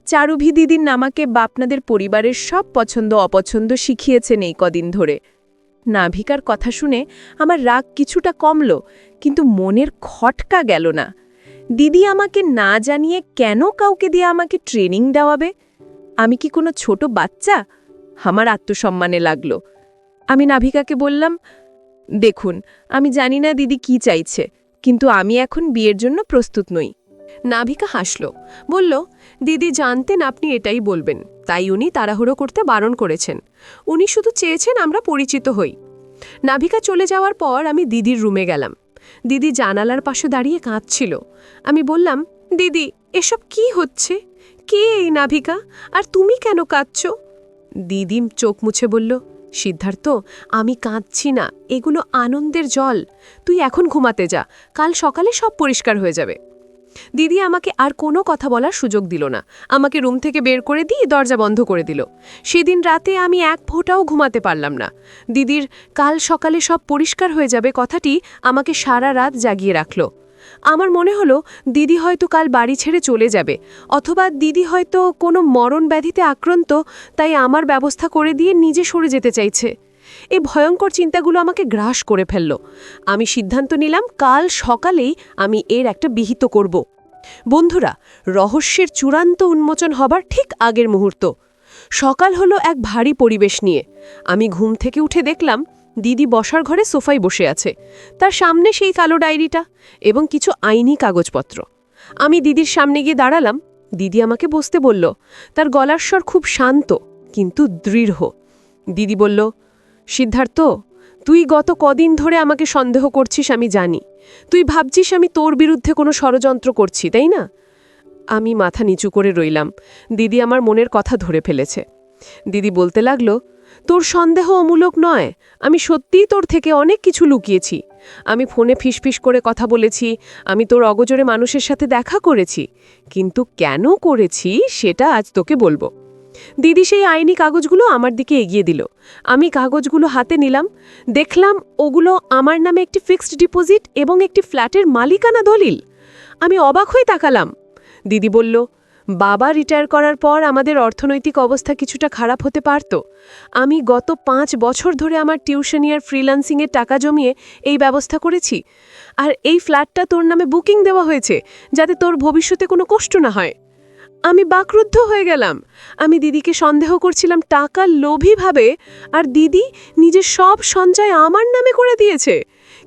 চারুভি দিদির আমাকে আপনাদের পরিবারের সব পছন্দ অপছন্দ শিখিয়েছেন এই কদিন ধরে। নাভিকার কথা শুনে আমার রাগ কিছুটা কমল, কিন্তু মনের খটকা গেল না। দিদি আমাকে না জানিয়ে কেন কাউকে দিয়ে আমাকে ট্রেনিং দেওয়াবে? আমি কি কোনো ছোট বাচ্চা? আমার আত্মসম্মানে লাগল। আমি নাভিকাকে বললাম, দেখুন, আমি জানি না দিদি কি চাইছে, কিন্তু আমি এখন বিয়ের জন্য প্রস্তুত নই। নাভিকা হাসল, বলল, দিদি জানতেন আপনি এটাই বলবেন, তাই উনি তাড়াহুড়ো করতে বারণ করেছেন। উনি শুধু চেয়েছেন আমরা পরিচিত হই। নাভিকা চলে যাওয়ার পর আমি দিদির রুমে গেলাম। দিদি জানালার পাশে দাঁড়িয়ে কাঁদছিল। আমি বললাম, দিদি, এসব কি হচ্ছে? কে এই নাভিকা? আর তুমি কেন কাঁদছ? দিদি চোখ মুছে বলল, সিদ্ধার্থ, আমি কাঁদছি না, এগুলো আনন্দের জল। তুই এখন ঘুমাতে যা, কাল সকালে সব পরিষ্কার হয়ে যাবে। দিদি আমাকে আর কোনো কথা বলার সুযোগ দিল না। আমাকে রুম থেকে বের করে দিয়ে দরজা বন্ধ করে দিল। সেদিন রাতে আমি এক ফোঁটাও ঘুমাতে পারলাম না। দিদির কাল সকালে সব পরিষ্কার হয়ে যাবে কথাটি আমাকে সারা রাত জাগিয়ে রাখল। আমার মনে হলো দিদি হয়তো কাল বাড়ি ছেড়ে চলে যাবে, অথবা দিদি হয়তো কোনো মরণ ব্যাধিতে আক্রান্ত, তাই আমার ব্যবস্থা করে দিয়ে নিজে সরে যেতে চাইছে। এই ভয়ঙ্কর চিন্তাগুলো আমাকে গ্রাস করে ফেলল। আমি সিদ্ধান্ত নিলাম কাল সকালেই আমি এর একটা বিহিত করব। বন্ধুরা, রহস্যের চূড়ান্ত উন্মোচন হবার ঠিক আগের মুহূর্ত। সকাল হলো এক ভারী পরিবেশ নিয়ে। আমি ঘুম থেকে উঠে দেখলাম দিদি বসার ঘরে সোফায় বসে আছে। তার সামনে সেই কালো ডায়েরিটা এবং কিছু আইনি কাগজপত্র। আমি দিদির সামনে গিয়ে দাঁড়ালাম। দিদি আমাকে বসতে বলল। তার গলার স্বর খুব শান্ত কিন্তু দৃঢ়। দিদি বলল, সিদ্ধার্থ, তুই গত কদিন ধরে আমাকে সন্দেহ করছিস, আমি জানি। তুই ভাবছিস আমি তোর বিরুদ্ধে কোনো ষড়যন্ত্র করছি, তাই না? আমি মাথা নিচু করে রইলাম। দিদি আমার মনের কথা ধরে ফেলেছে। দিদি বলতে লাগলো, তোর সন্দেহ অমূলক নয়। আমি সত্যিই তোর থেকে অনেক কিছু লুকিয়েছি। আমি ফোনে ফিসফিস করে কথা বলেছি, আমি তোর অগোচরে মানুষের সাথে দেখা করেছি, কিন্তু কেন করেছি সেটা আজ তোকে বলবো। দিদি সেই আইনি কাগজগুলো আমার দিকে এগিয়ে দিল। আমি কাগজগুলো হাতে নিলাম। দেখলাম ওগুলো আমার নামে একটি ফিক্সড ডিপোজিট এবং একটি ফ্ল্যাটের মালিকানা দলিল। আমি অবাক হয়ে তাকালাম। দিদি বলল, বাবা রিটায়ার করার পর আমাদের অর্থনৈতিক অবস্থা কিছুটা খারাপ হতে পারত। আমি গত 5 বছর ধরে আমার টিউশনি আর ফ্রিল্যান্সিংয়ের টাকা জমিয়ে এই ব্যবস্থা করেছি। আর এই ফ্ল্যাটটা তোর নামে বুকিং দেওয়া হয়েছে যাতে তোর ভবিষ্যতে কোনো কষ্ট না হয়। আমি বাকরুদ্ধ হয়ে গেলাম। আমি দিদিকে সন্দেহ করছিলাম টাকার লোভী ভাবে, আর দিদি নিজের সব সঞ্চয় আমার নামে করে দিয়েছে।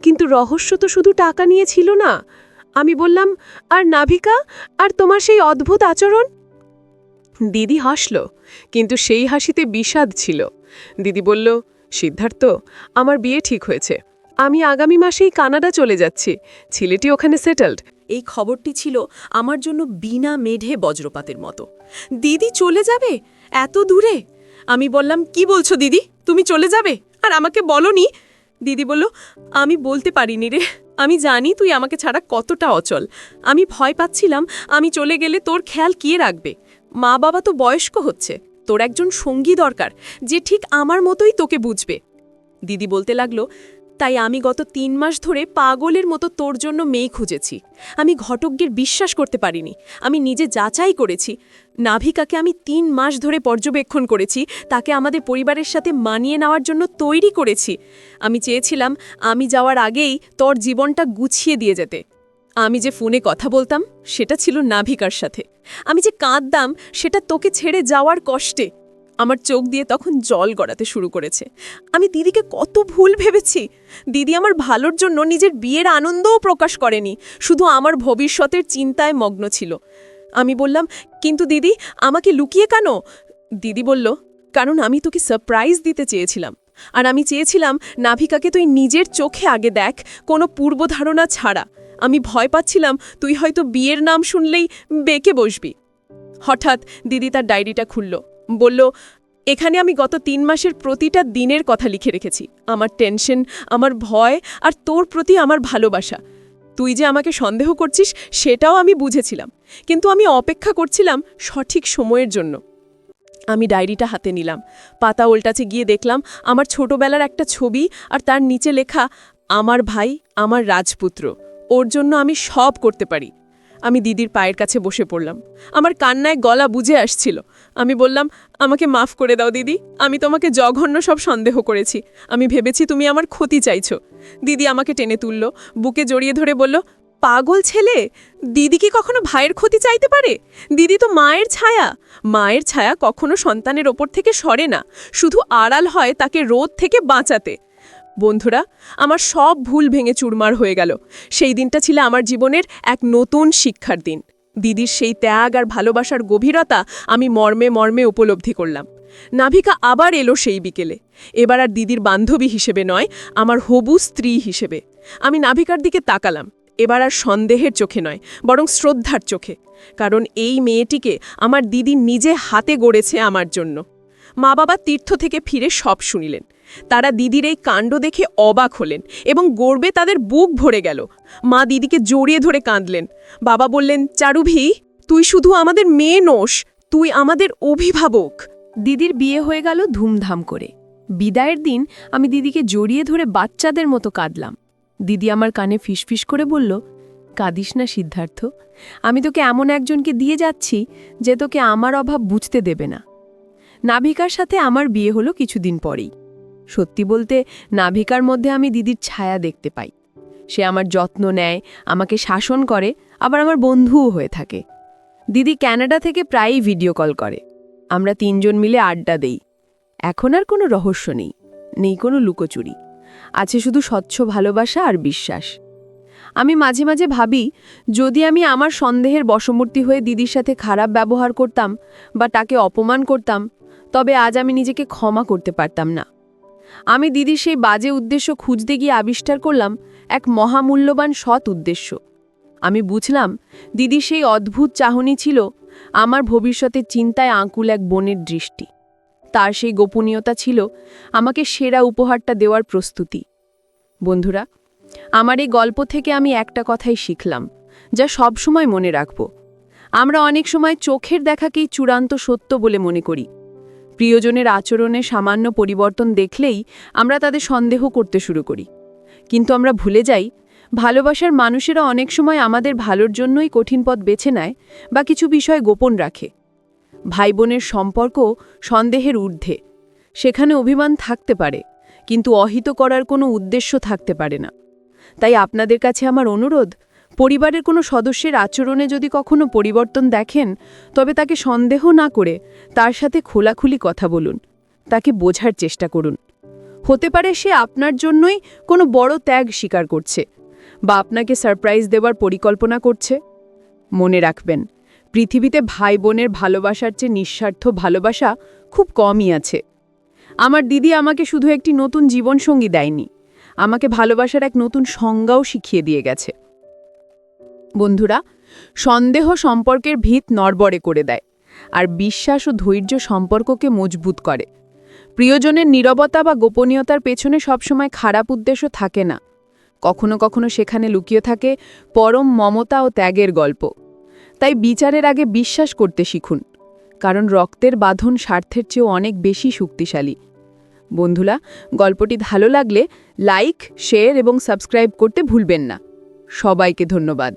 কিন্তু রহস্য তো শুধু টাকা নিয়ে ছিল না। আমি বললাম, আর নাভিকা, আর তোমার সেই অদ্ভুত আচরণ? দিদি হাসল, কিন্তু সেই হাসিতে বিষাদ ছিল। দিদি বলল, সিদ্ধার্থ, আমার বিয়ে ঠিক হয়েছে। আমি আগামী মাসেই কানাডা চলে যাচ্ছি। ছেলেটি ওখানে সেটেলড। এই খবরটি ছিল আমার জন্য বিনা মেঢে বজ্রপাতের মতো। দিদি চলে যাবে এত দূরে? আমি বললাম, কি বলছো দিদি, তুমি চলে যাবে আর আমাকে বলনি? দিদি বলল, আমি বলতে পারিনি রে। আমি জানি তুই আমাকে ছাড়া কতটা অচল। আমি ভয় পাচ্ছিলাম আমি চলে গেলে তোর খেয়াল কে রাখবে। মা বাবা তো বয়স্ক হচ্ছে, তোর একজন সঙ্গী দরকার যে ঠিক আমার মতোই তোকে বুঝবে। দিদি বলতে লাগলো, তাই আমি গত 3 মাস ধরে পাগলের মতো তোর জন্য মেয়ে খুঁজেছি। আমি ঘটকদের বিশ্বাস করতে পারিনি। আমি নিজে যাচাই করেছি। নাভিকাকে আমি 3 মাস ধরে পর্যবেক্ষণ করেছি, তাকে আমাদের পরিবারের সাথে মানিয়ে নেওয়ার জন্য তৈরি করেছি। আমি চেয়েছিলাম আমি যাওয়ার আগেই তোর জীবনটা গুছিয়ে দিয়ে যেতে। আমি যে ফোনে কথা বলতাম সেটা ছিল নাভিকার সাথে। আমি যে কাঁদতাম সেটা তোকে ছেড়ে যাওয়ার কষ্টে। আমার চোখ দিয়ে তখন জল গড়াতে শুরু করেছে। আমি দিদিকে কত ভুল ভেবেছি। দিদি আমার ভালোর জন্য নিজের বিয়ের আনন্দও প্রকাশ করেনি, শুধু আমার ভবিষ্যতের চিন্তায় মগ্ন ছিল। আমি বললাম, কিন্তু দিদি আমাকে লুকিয়ে কেন? দিদি বলল, কারণ আমি তোকে সারপ্রাইজ দিতে চেয়েছিলাম, আর আমি চেয়েছিলাম নাভিকাকে তুই নিজের চোখে আগে দেখ, কোনো পূর্বধারণা ছাড়া। আমি ভয় পাচ্ছিলাম তুই হয়তো বিয়ের নাম শুনলেই বেঁকে বসবি। হঠাৎ দিদি তার ডায়েরিটা খুলল, বলল, এখানে আমি গত 3 মাসের প্রতিটা দিনের কথা লিখে রেখেছি, আমার টেনশন, আমার ভয়, আর তোর প্রতি আমার ভালোবাসা। তুই যে আমাকে সন্দেহ করছিস সেটাও আমি বুঝেছিলাম, কিন্তু আমি অপেক্ষা করছিলাম সঠিক সময়ের জন্য। আমি ডায়েরিটা হাতে নিলাম, পাতা উল্টাতে গিয়ে দেখলাম আমার ছোটবেলার একটা ছবি, আর তার নিচে লেখা, আমার ভাই, আমার রাজপুত্র, ওর জন্য আমি সব করতে পারি। আমি দিদির পায়ের কাছে বসে পড়লাম, আমার কান্নায় গলা বুঝে আসছিল। আমি বললাম, আমাকে মাফ করে দাও দিদি, আমি তোমাকে জঘন্য সব সন্দেহ করেছি, আমি ভেবেছি তুমি আমার ক্ষতি চাইছো। দিদি আমাকে টেনে তুলল, বুকে জড়িয়ে ধরে বলল, পাগল ছেলে, দিদি কি কখনো ভাইয়ের ক্ষতি চাইতে পারে? দিদি তো মায়ের ছায়া, মায়ের ছায়া কখনো সন্তানের ওপর থেকে সরে না, শুধু আড়াল হয় তাকে রোদ থেকে বাঁচাতে। বন্ধুরা, আমার সব ভুল ভেঙে চুরমার হয়ে গেল। সেই দিনটা ছিল আমার জীবনের এক নতুন শিক্ষার দিন। দিদির সেই ত্যাগ আর ভালোবাসার গভীরতা আমি মর্মে মর্মে উপলব্ধি করলাম। নাভিকা আবার এলো সেই বিকেলে, এবার আর দিদির বান্ধবী হিসেবে নয়, আমার হবু স্ত্রী হিসেবে। আমি নাভিকার দিকে তাকালাম, এবার আর সন্দেহের চোখে নয়, বরং শ্রদ্ধার চোখে, কারণ এই মেয়েটিকে আমার দিদি নিজে হাতে গড়েছে আমার জন্য। মা বাবা তীর্থ থেকে ফিরে সব শুনিলেন। তারা দিদির এই কাণ্ড দেখে অবাক হলেন এবং গর্বে তাদের বুক ভরে গেল। মা দিদিকে জড়িয়ে ধরে কাঁদলেন। বাবা বললেন, চারুভি, তুই শুধু আমাদের মেয়ে নোস, তুই আমাদের অভিভাবক। দিদির বিয়ে হয়ে গেল ধুমধাম করে। বিদায়ের দিন আমি দিদিকে জড়িয়ে ধরে বাচ্চাদের মতো কাঁদলাম। দিদি আমার কানে ফিসফিস করে বলল, কাঁদিস না সিদ্ধার্থ, আমি তোকে এমন একজনকে দিয়ে যাচ্ছি যে তোকে আমার অভাব বুঝতে দেবে না। নাভিকার সাথে আমার বিয়ে হলো কিছুদিন পরেই। সত্যি বলতে, নাভিকার মধ্যে আমি দিদির ছায়া দেখতে পাই। সে আমার যত্ন নেয়, আমাকে শাসন করে, আবার আমার বন্ধুও হয়ে থাকে। দিদি ক্যানাডা থেকে প্রায়ই ভিডিও কল করে। আমরা 3 জন মিলে আড্ডা দেই। এখন আর কোনো রহস্য নেই, নেই কোনো লুকোচুরি, আছে শুধু স্বচ্ছ ভালোবাসা আর বিশ্বাস। আমি মাঝে মাঝে ভাবি, যদি আমি আমার সন্দেহের বশবর্তী হয়ে দিদির সাথে খারাপ ব্যবহার করতাম বা তাকে অপমান করতাম, তবে আজ আমি নিজেকে ক্ষমা করতে পারতাম না। আমি দিদির সেই বাজে উদ্দেশ্য খুঁজতে গিয়ে আবিষ্কার করলাম এক মহামূল্যবান সৎ উদ্দেশ্য। আমি বুঝলাম, দিদির সেই অদ্ভুত চাহনি ছিল আমার ভবিষ্যতের চিন্তায় আকুল এক বোনের দৃষ্টি। তার সেই গোপনীয়তা ছিল আমাকে সেরা উপহারটা দেওয়ার প্রস্তুতি। বন্ধুরা, আমার এই গল্প থেকে আমি একটা কথাই শিখলাম, যা সবসময় মনে রাখব। আমরা অনেক সময় চোখের দেখাকেই চূড়ান্ত সত্য বলে মনে করি। প্রিয়জনের আচরণে সামান্য পরিবর্তন দেখলেই আমরা তাদের সন্দেহ করতে শুরু করি। কিন্তু আমরা ভুলে যাই, ভালোবাসার মানুষেরা অনেক সময় আমাদের ভালোর জন্যই কঠিন পথ বেছে নেয় বা কিছু বিষয় গোপন রাখে। ভাই বোনের সম্পর্ক সন্দেহের ঊর্ধ্বে। সেখানে অভিমান থাকতে পারে, কিন্তু অহিত করার কোনো উদ্দেশ্য থাকতে পারে না। তাই আপনাদের কাছে আমার অনুরোধ, পরিবারের কোনো সদস্যের আচরণে যদি কখনো পরিবর্তন দেখেন, তবে তাকে সন্দেহ না করে তার সাথে খোলাখুলি কথা বলুন, তাকে বোঝার চেষ্টা করুন। হতে পারে সে আপনার জন্যই কোনো বড় ত্যাগ স্বীকার করছে বা আপনাকে সারপ্রাইজ দেওয়ার পরিকল্পনা করছে। মনে রাখবেন, পৃথিবীতে ভাই বোনের ভালোবাসার চেয়ে নিঃস্বার্থ ভালোবাসা খুব কমই আছে। আমার দিদি আমাকে শুধু একটি নতুন জীবনসঙ্গী দেয়নি, আমাকে ভালোবাসার এক নতুন সংজ্ঞাও শিখিয়ে দিয়ে গেছে। বন্ধুরা, সন্দেহ সম্পর্কের ভিত নড়বড়ে করে দেয়, আর বিশ্বাস ও ধৈর্য সম্পর্ককে মজবুত করে। প্রিয়জনের নীরবতা বা গোপনীয়তার পেছনে সবসময় খারাপ উদ্দেশ্য থাকে না, কখনো কখনো সেখানে লুকিয়ে থাকে পরম মমতা ও ত্যাগের গল্প। তাই বিচারের আগে বিশ্বাস করতে শিখুন, কারণ রক্তের বাঁধন স্বার্থের চেয়েও অনেক বেশি শক্তিশালী। বন্ধুরা, গল্পটি ভালো লাগলে লাইক, শেয়ার এবং সাবস্ক্রাইব করতে ভুলবেন না। সবাইকে ধন্যবাদ।